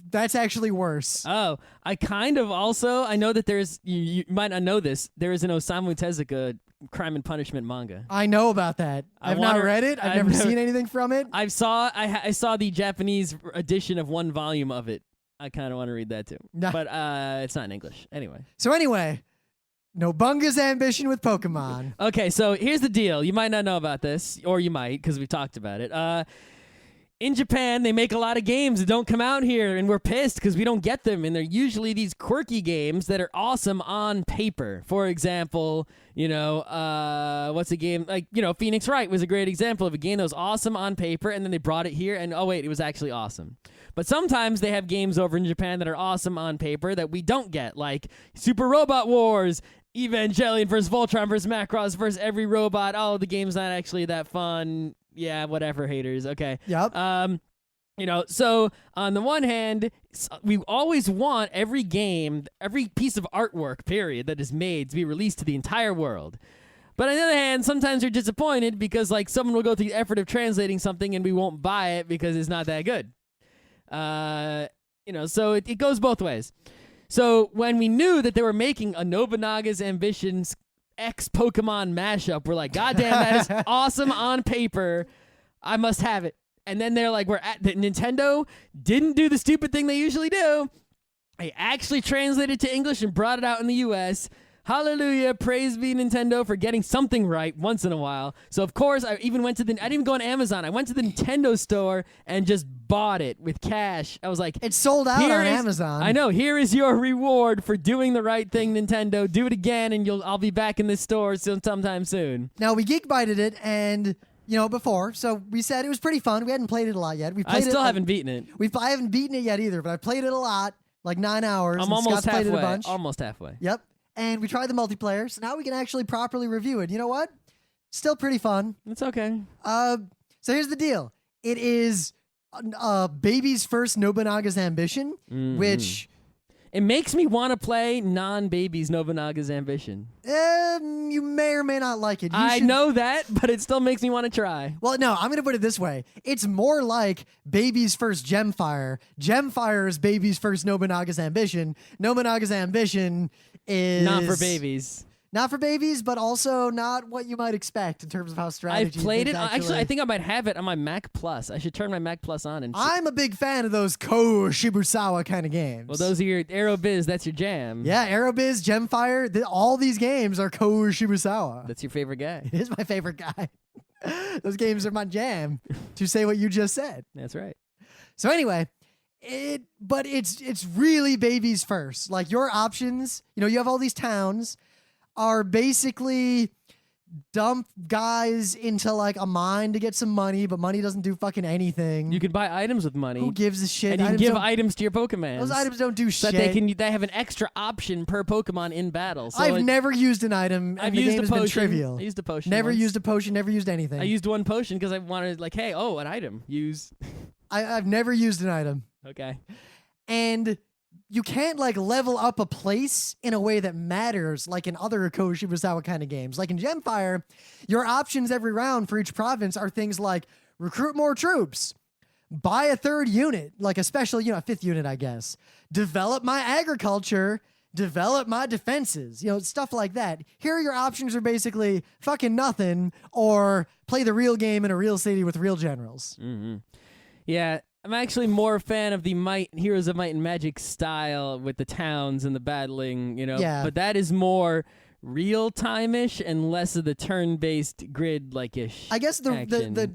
That's actually worse. Oh, I kind of also, I know that there's, you might not know this, there is an Osamu Tezuka Crime and Punishment manga. I know about that. I've not read it. I've never seen anything from it. I saw the Japanese edition of 1 volume of it. I kind of want to read that too. But it's not in English. Anyway. So anyway, Nobunga's ambition with Pokemon. Okay, so here's the deal. You might not know about this, or you might, because we've talked about it. In Japan, they make a lot of games that don't come out here, and we're pissed because we don't get them. And they're usually these quirky games that are awesome on paper. For example, what's a game like, Phoenix Wright was a great example of a game that was awesome on paper, and then they brought it here, and oh wait, it was actually awesome. But sometimes they have games over in Japan that are awesome on paper that we don't get, like Super Robot Wars, Evangelion versus Voltron versus Macross versus every robot. Oh, the game's not actually that fun. Yeah, whatever, haters. Okay. Yep. So on the one hand, we always want every game, every piece of artwork, period, that is made to be released to the entire world. But on the other hand, sometimes you're disappointed because, like, someone will go through the effort of translating something and we won't buy it because it's not that good. So it goes both ways. So when we knew that they were making a Nobunaga's Ambitions X Pokemon mashup, we're like, God damn, that is awesome on paper. I must have it. And then they're like, Nintendo didn't do the stupid thing they usually do. They actually translated to English and brought it out in the US. Hallelujah, praise be Nintendo for getting something right once in a while. So of course, I didn't even go on Amazon. I went to the Nintendo store and just bought it with cash. I was like, it's sold out on Amazon. I know. Here is your reward for doing the right thing, Nintendo. Do it again, and I'll be back in this store sometime soon. Now we geek-bited it, and before, so we said it was pretty fun. We hadn't played it a lot yet. I still haven't beaten it. I haven't beaten it yet either, but I played it a lot, like 9 hours. I'm almost halfway. Played it a bunch. Almost halfway. Yep. And we tried the multiplayer, so now we can actually properly review it. You know what? Still pretty fun. It's okay. So here's the deal. It is baby's first Nobunaga's Ambition, which... It makes me want to play non-baby's Nobunaga's Ambition. You may or may not like it. I know that, but it still makes me want to try. Well, no, I'm going to put it this way. It's more like baby's first Gemfire. Gemfire is baby's first Nobunaga's Ambition. Nobunaga's Ambition is... Not for babies. Not for babies, but also not what you might expect in terms of how strategy. I've played it. Actually, I think I might have it on my Mac Plus. I should turn my Mac Plus on. I'm a big fan of those Kou Shibusawa kind of games. Well, those are your Aerobiz. That's your jam. Yeah, Aerobiz, Gemfire. All these games are Kou Shibusawa. That's your favorite guy. It is my favorite guy. Those games are my jam, to say what you just said. That's right. So anyway, it's really babies first. Like your options, you have all these towns. Are basically dump guys into like a mine to get some money, but money doesn't do fucking anything. You can buy items with money. Who gives a shit? And you can give items to your Pokemon. Those items don't do shit. So they have an extra option per Pokemon in battle. So I've never used an item. I've the used game a has potion. Been trivial. I used a potion. Never once. used a potion. Never used anything. I used one potion because I wanted an item. Use. I've never used an item. Okay. And you can't like level up a place in a way that matters like in other Kou Shibusawa kind of games. Like in Gemfire, your options every round for each province are things like recruit more troops, buy a 3rd unit, like a special, a 5th unit, I guess, develop my agriculture, develop my defenses, stuff like that. Here your options are basically fucking nothing or play the real game in a real city with real generals. Mm-hmm. Yeah. I'm actually more a fan of the Heroes of Might and Magic style with the towns and the battling, Yeah. But that is more real-time-ish and less of the turn-based grid-like-ish I guess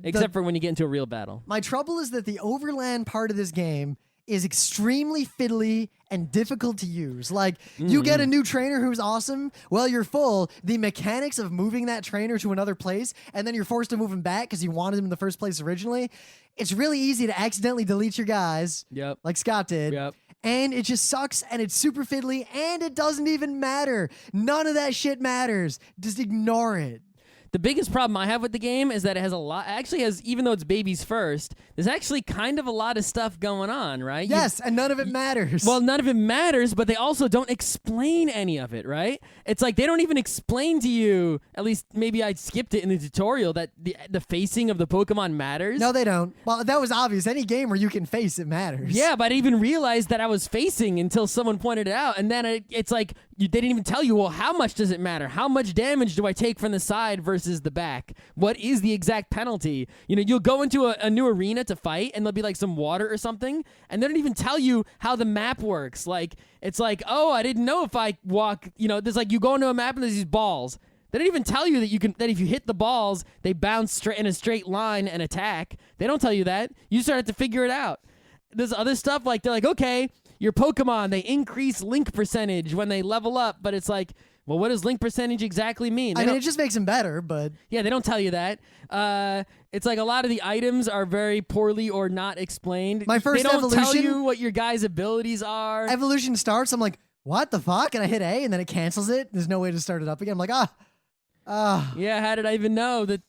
except for when you get into a real battle. My trouble is that the overland part of this game is extremely fiddly and difficult to use. Like, you get a new trainer who's awesome, well, you're full. The mechanics of moving that trainer to another place, and then you're forced to move him back because you wanted him in the first place originally, it's really easy to accidentally delete your guys, like Scott did. And it just sucks, and it's super fiddly, and it doesn't even matter. None of that shit matters. Just ignore it. The biggest problem I have with the game is that it has a lot, actually has, even though it's babies first, there's actually kind of a lot of stuff going on, right? Yes, and none of it matters. Well, none of it matters, but they also don't explain any of it, right? It's like they don't even explain to you, at least maybe I skipped it in the tutorial, that the facing of the Pokemon matters. No, they don't. Well, that was obvious. Any game where you can face, it matters. Yeah, but I didn't even realize that I was facing until someone pointed it out, and then it's like, they didn't even tell you, well, how much does it matter? How much damage do I take from the side versus the back? What is the exact penalty? You know, you'll go into a new arena to fight, and there'll be like some water or something, and they don't even tell you how the map works. Like, it's like, oh, I didn't know if I walk, you know, there's like, you go into a map and there's these balls. They don't even tell you that if you hit the balls, they bounce straight in a straight line and attack. They don't tell you that. You start to have to figure it out. There's other stuff like, they're like, okay, your Pokemon, they increase link percentage when they level up, but it's like, well, what does link percentage exactly mean? I mean, it just makes them better, but... Yeah, they don't tell you that. It's like a lot of the items are very poorly or not explained. My first evolution... They don't tell you what your guy's abilities are. Evolution starts, I'm like, what the fuck? And I hit A, and then it cancels it. There's no way to start it up again. I'm like, Yeah, how did I even know that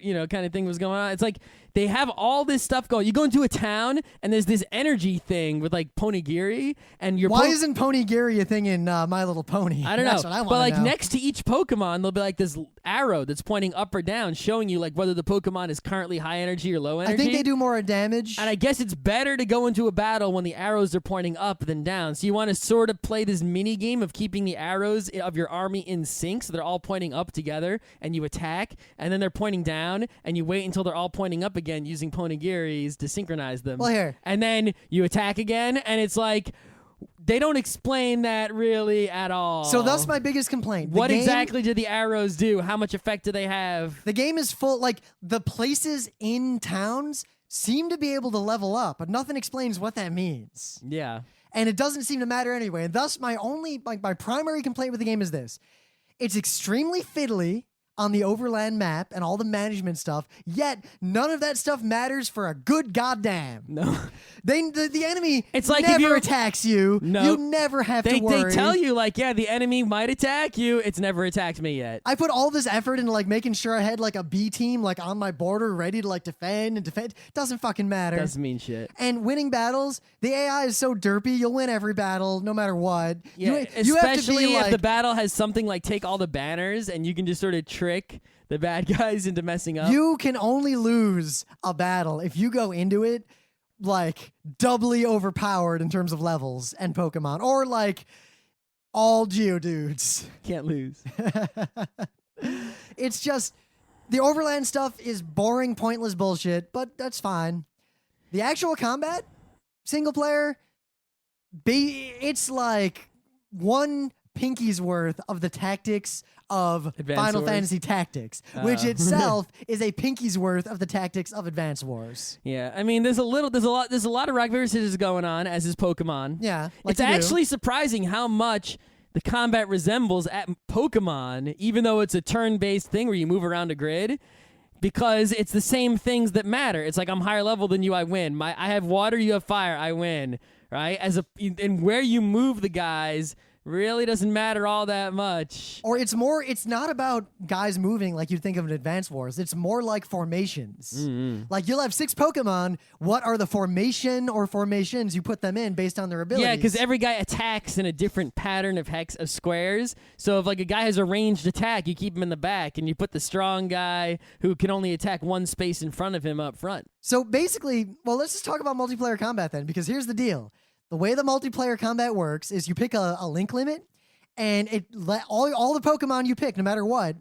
you know, kind of thing was going on? It's like they have all this stuff going. You go into a town and there's this energy thing with like Ponigiri, and your why isn't Ponigiri a thing in My Little Pony? I don't know. That's what I want but like to know. next to each Pokemon, there'll be like this arrow that's pointing up or down, showing you like whether the Pokemon is currently high energy or low energy. I think they do more damage. And I guess it's better to go into a battle when the arrows are pointing up than down. So you want to sort of play this mini game of keeping the arrows of your army in sync, so they're all pointing up together, and you attack, and then they're pointing down, and you wait until they're all pointing up again using Ponigiris to synchronize them. Well, here. And then you attack again, and it's like, they don't explain that really at all. So that's my biggest complaint. What exactly do the arrows do? How much effect do they have? The game is full, like, the places in towns seem to be able to level up, but nothing explains what that means. Yeah. And it doesn't seem to matter anyway. And thus, my primary complaint with the game is this. It's extremely fiddly on the overland map and all the management stuff, yet none of that stuff matters for a good goddamn. No. The enemy it's like never attacks you. No. You never have to worry. They tell you, like, yeah, the enemy might attack you. It's never attacked me yet. I put all this effort into, like, making sure I had, like, a B team, like, on my border ready to, like, defend and defend. Doesn't fucking matter. Doesn't mean shit. And winning battles, the AI is so derpy, you'll win every battle, no matter what. Yeah, you have to especially be, if like, the battle has something like take all the banners, and you can just sort of trick the bad guys into messing up. You can only lose a battle if you go into it like doubly overpowered in terms of levels and Pokemon, or like all Geodudes. Can't lose. It's just the overland stuff is boring, pointless bullshit, but that's fine. The actual combat, single player, it's like one pinky's worth of the tactics of Advance Final Wars? Fantasy Tactics, which itself is a pinky's worth of the tactics of Advance Wars. Yeah, I mean, there's a lot of rock paper scissors going on, as is Pokemon. Yeah, like it's actually surprising how much the combat resembles at Pokemon, even though it's a turn-based thing where you move around a grid. Because it's the same things that matter. It's like, I'm higher level than you, I win. I have water, you have fire, I win. Right? And where you move the guys really doesn't matter all that much. Or it's not about guys moving like you'd think of in Advance Wars. It's more like formations. Mm-hmm. Like, you'll have 6 Pokemon. What are the formation or formations you put them in based on their abilities? Yeah, because every guy attacks in a different pattern of squares. So if like a guy has a ranged attack, you keep him in the back, and you put the strong guy who can only attack one space in front of him up front. So basically, well, let's just talk about multiplayer combat then, because here's the deal. The way the multiplayer combat works is you pick a link limit, and all the Pokemon you pick, no matter what,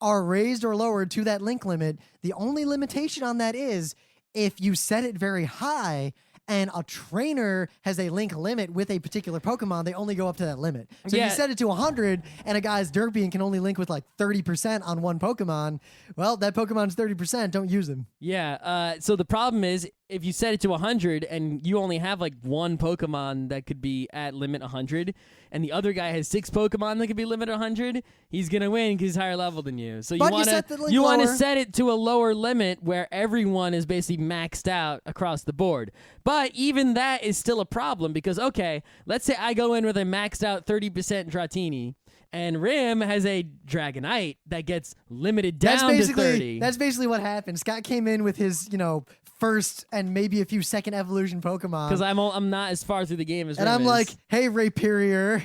are raised or lowered to that link limit. The only limitation on that is if you set it very high and a trainer has a link limit with a particular Pokemon, they only go up to that limit. So if you set it to 100 and a guy's derpy and can only link with like 30% on one Pokemon, well, that Pokemon's 30%, don't use him. Yeah, so the problem is if you set it to 100 and you only have like one Pokemon that could be at limit 100 and the other guy has 6 Pokemon that could be limit 100, he's going to win because he's higher level than you. So you want to set it to a lower limit where everyone is basically maxed out across the board. But even that is still a problem because, okay, let's say I go in with a maxed out 30% Dratini, and Rim has a Dragonite that gets limited down to 30. That's basically what happened. Scott came in with his, first and maybe a few second evolution Pokemon. Because I'm not as far through the game as Rim and I'm is. like, hey, Rayperior.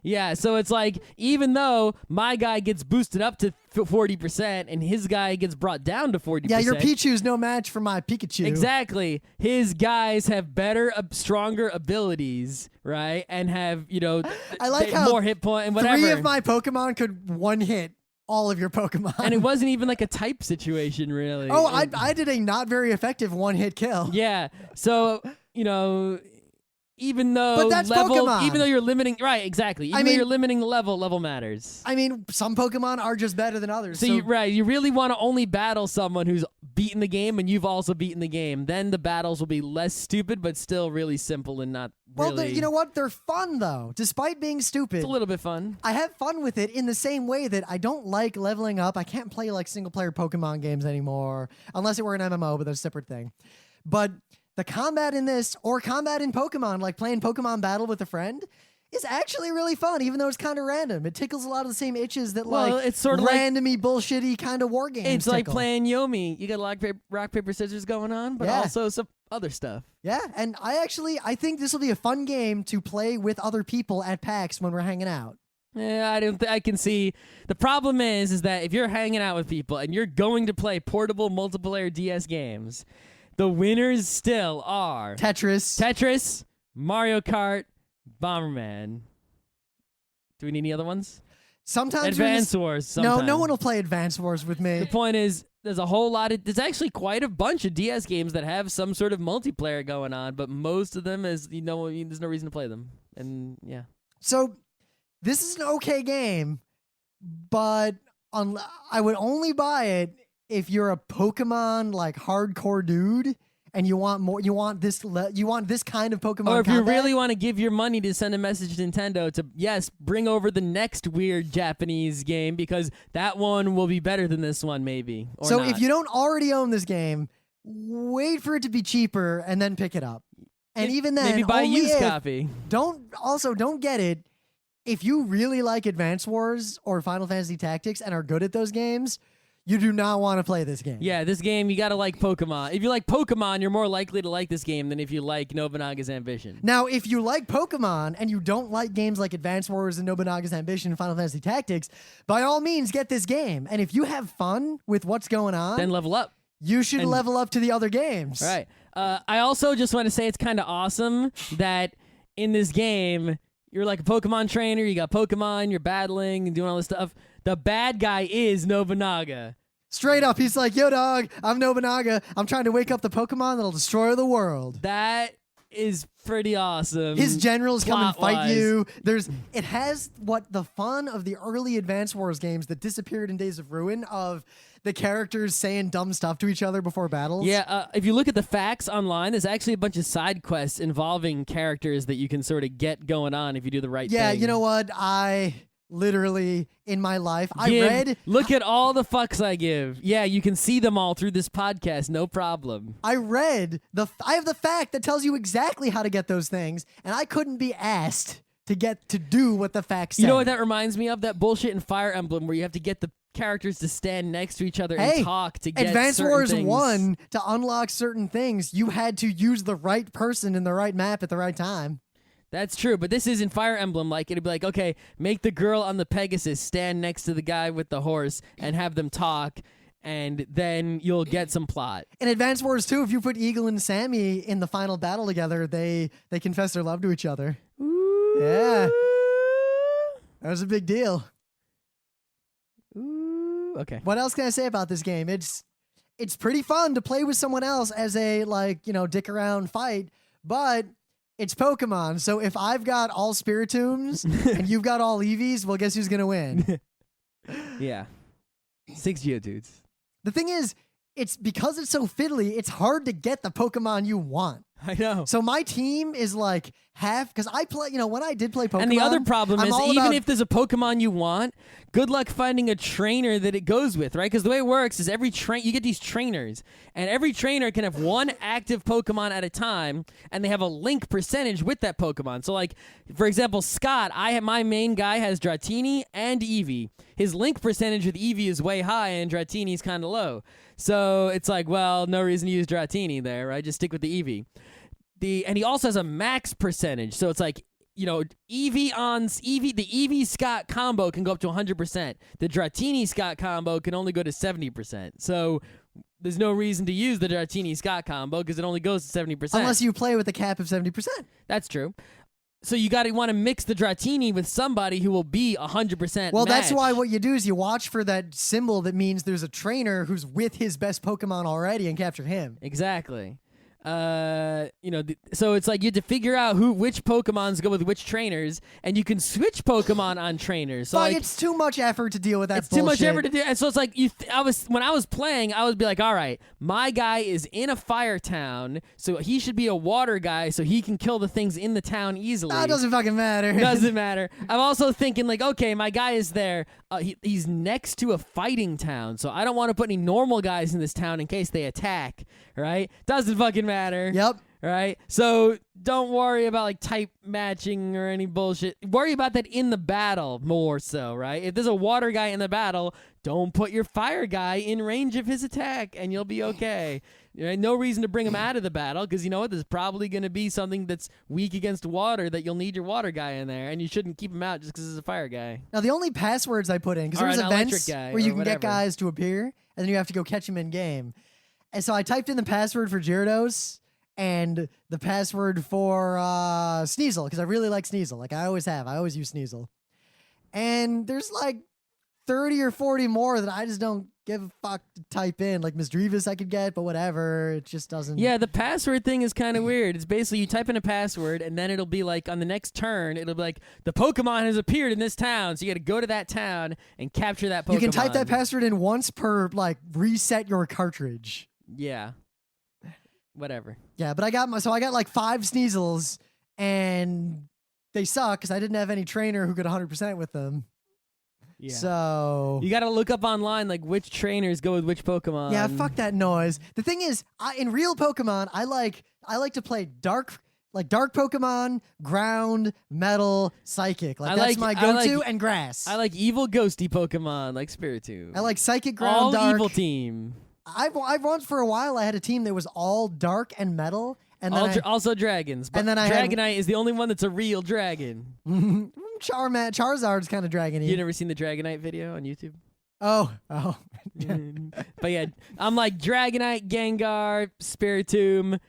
Yeah, so it's like, even though my guy gets boosted up to 40% and his guy gets brought down to 40%. Yeah, your Pichu's no match for my Pikachu. Exactly. His guys have better, stronger abilities, right? And have, I like how more hit point and whatever. 3 of my Pokemon could one-hit all of your Pokemon. And it wasn't even like a type situation, really. Oh, I did a not very effective one-hit kill. Yeah, so, even though but that's Pokemon. Even though you're limiting, right? Exactly. Even though you're limiting the level matters. I mean, some Pokemon are just better than others. So you really want to only battle someone who's beaten the game and you've also beaten the game. Then the battles will be less stupid, but still really simple and not. Well, really... you know what? They're fun though, despite being stupid. It's a little bit fun. I have fun with it in the same way that I don't like leveling up. I can't play like single-player Pokemon games anymore, unless it were an MMO, but that's a separate thing. But the combat in this, or combat in Pokemon, like playing Pokemon Battle with a friend, is actually really fun, even though it's kind of random. It tickles a lot of the same itches that it's sort of randomy, bullshitty kind of war games It's tickle. like playing Yomi. You got rock, paper, scissors going on, but also some other stuff. Yeah, and I think this will be a fun game to play with other people at PAX when we're hanging out. Yeah, I can see. The problem is that if you're hanging out with people and you're going to play portable multiplayer DS games, the winners still are Tetris, Mario Kart, Bomberman. Do we need any other ones? Sometimes Advance Wars. Sometimes. No one will play Advance Wars with me. The point is, there's there's actually quite a bunch of DS games that have some sort of multiplayer going on, but most of them there's no reason to play them. And yeah. So this is an okay game, but I would only buy it if you're a Pokemon like hardcore dude and you want more, you want this kind of Pokemon. Or if combat. you really want to give your money to send a message to Nintendo to bring over the next weird Japanese game because that one will be better than this one maybe. Or so not. if you don't already own this game, wait for it to be cheaper and then pick it up. And even then, maybe buy a only used copy. Don't get it if you really like Advance Wars or Final Fantasy Tactics and are good at those games. You do not want to play this game. Yeah, this game, you got to like Pokemon. If you like Pokemon, you're more likely to like this game than if you like Nobunaga's Ambition. Now, if you like Pokemon and you don't like games like Advance Wars and Nobunaga's Ambition and Final Fantasy Tactics, by all means, get this game. And if you have fun with what's going on, then level up. You should level up to the other games. Right. I also just want to say it's kind of awesome that in this game, you're like a Pokemon trainer, you got Pokemon, you're battling and doing all this stuff. The bad guy is Nobunaga. Straight up, he's like, yo, dog, I'm Nobunaga. I'm trying to wake up the Pokemon that'll destroy the world. That is pretty awesome. His generals come and fight Plot-wise. you. It has what the fun of the early Advance Wars games that disappeared in Days of Ruin of the characters saying dumb stuff to each other before battles. Yeah, if you look at the facts online, there's actually a bunch of side quests involving characters that you can sort of get going on if you do the right thing. Yeah, you know what? I literally, in my life, Look at all the fucks I give. Yeah, you can see them all through this podcast, no problem. I have the fact that tells you exactly how to get those things, and I couldn't be asked to do what the facts say. You know what that reminds me of? That bullshit in Fire Emblem where you have to get the characters to stand next to each other and talk to get Advance certain Wars things. 1, to unlock certain things, you had to use the right person in the right map at the right time. That's true, but this isn't Fire Emblem. Like, it'd be like, okay, make the girl on the Pegasus stand next to the guy with the horse and have them talk, and then you'll get some plot. In Advance Wars 2, if you put Eagle and Sammy in the final battle together, they confess their love to each other. Ooh. Yeah. That was a big deal. Ooh. Okay. What else can I say about this game? It's pretty fun to play with someone else as a, dick around fight, but it's Pokemon. So if I've got all Spiritombs and you've got all Eevees, well, guess who's going to win? Yeah. 6 Geodudes. The thing is, it's because it's so fiddly, it's hard to get the Pokemon you want. I know. So my team is like half, because I play, when I did play Pokemon. And the other problem I'm is, all even about, if there's a Pokemon you want, good luck finding a trainer that it goes with, right? Because the way it works is you get these trainers, and every trainer can have one active Pokemon at a time, and they have a link percentage with that Pokemon. So, like, for example, Scott, my main guy has Dratini and Eevee. His link percentage with Eevee is way high, and Dratini's kind of low. So it's like, well, no reason to use Dratini there, right? Just stick with the Eevee. And he also has a max percentage, so it's like, the Eevee Scott combo can go up to 100%. The Dratini Scott combo can only go to 70%. So there's no reason to use the Dratini Scott combo because it only goes to 70%. Unless you play with a cap of 70%. That's true. So you want to mix the Dratini with somebody who will be 100% Well, match. that's why what you do is you watch for that symbol that means there's a trainer who's with his best Pokemon already and capture him. Exactly. So it's like you have to figure out which Pokemons go with which trainers, and you can switch Pokemon on trainers. So But like, it's too much effort to deal with that it's bullshit. too much effort to do. And so it's like when I was playing, I would be like, all right, my guy is in a fire town, so he should be a water guy, so he can kill the things in the town easily. That doesn't fucking matter. Doesn't matter. I'm also thinking like, okay, my guy is there. He's next to a fighting town, so I don't want to put any normal guys in this town in case they attack. Right? Doesn't fucking matter. Yep. Right? So don't worry about like type matching or any bullshit. Worry about that in the battle more so, right? If there's a water guy in the battle, don't put your fire guy in range of his attack and you'll be okay. Right? No reason to bring him out of the battle because you know what? There's probably going to be something that's weak against water that you'll need your water guy in there, and you shouldn't keep him out just because he's a fire guy. Now, the only passwords I put in, because Or there's an events electric guy where you or can whatever. get guys to appear, and then you have to go catch them in game. And so I typed in the password for Gyarados and the password for Sneasel, because I really like Sneasel. Like I always have. I always use Sneasel. And there's like 30 or 40 more that I just don't give a fuck to type in. Like Misdreavus I could get, but whatever. It just doesn't. Yeah, the password thing is kind of weird. It's basically you type in a password, and then it'll be like on the next turn, it'll be like, the Pokemon has appeared in this town, so you got to go to that town and capture that Pokemon. You can type that password in once per, like, reset your cartridge. Yeah. Whatever. Yeah, but I got like 5 Sneasels, and they suck because I didn't have any trainer who could 100% with them. Yeah. So You got to look up online like which trainers go with which Pokemon. yeah, fuck that noise. The thing is, in real Pokemon, I like to play dark Pokemon, ground, metal, psychic. Like that's my go-to, and grass. I like evil ghosty Pokemon like Spiritomb. I like psychic, ground, all dark. evil team. I've once for a while I had a team that was all dark and metal, and then Also dragons. But and then I had- Dragonite is the only one that's a real dragon. Charizard's kind of dragony. You never seen the Dragonite video on YouTube? Oh. But yeah, I'm like Dragonite, Gengar, Spiritomb,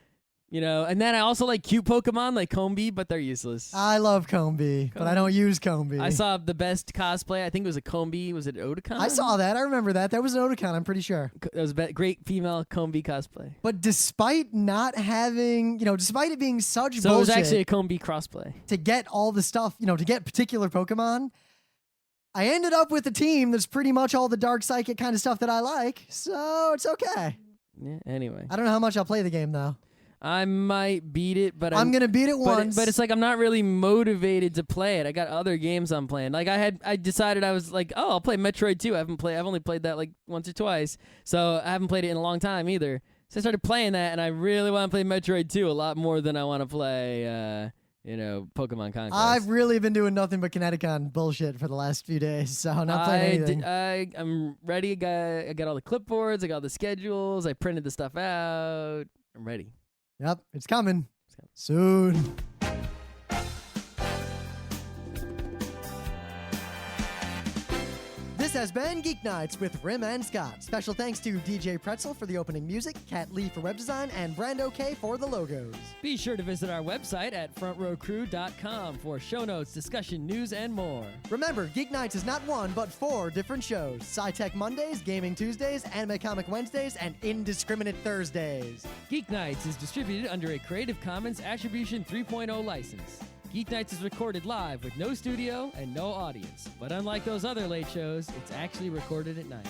and then I also like cute Pokemon like Combee, but they're useless. I love Combee, but I don't use Combee. I saw the best cosplay. I think it was a Combee. Was it Otakon? I saw that. I remember that. That was an Otakon, I'm pretty sure. That was a great female Combee cosplay. But despite not having, despite it being such So it was bullshit actually a Combee crossplay. to get all the stuff, to get particular Pokemon, I ended up with a team that's pretty much all the dark psychic kind of stuff that I like. So it's okay. Yeah. Anyway, I don't know how much I'll play the game, though. I might beat it, but I'm going to beat it once. But it's like I'm not really motivated to play it. I got other games I'm playing. Like I decided I was like, oh, I'll play Metroid 2. I've only played that like once or twice. So I haven't played it in a long time either. So I started playing that, and I really want to play Metroid 2 a lot more than I want to play Pokemon Conquest. I've really been doing nothing but Kineticon bullshit for the last few days, so I'm not playing anything. I'm ready. I got all the clipboards. I got all the schedules. I printed the stuff out. I'm ready. Yep, it's coming. Soon. This This has been Geek Nights with Rim and Scott. Special thanks to DJ Pretzel for the opening music, Kat Lee for web design, and Brando K for the logos. Be sure to visit our website at frontrowcrew.com for show notes, discussion, news, and more. Remember, Geek Nights is not one, but 4 different shows. Sci-Tech Mondays, Gaming Tuesdays, Anime Comic Wednesdays, and Indiscriminate Thursdays. Geeknights is distributed under a Creative Commons Attribution 3.0 license. Geeknights is recorded live with no studio and no audience. But unlike those other late shows, it's actually recorded at night.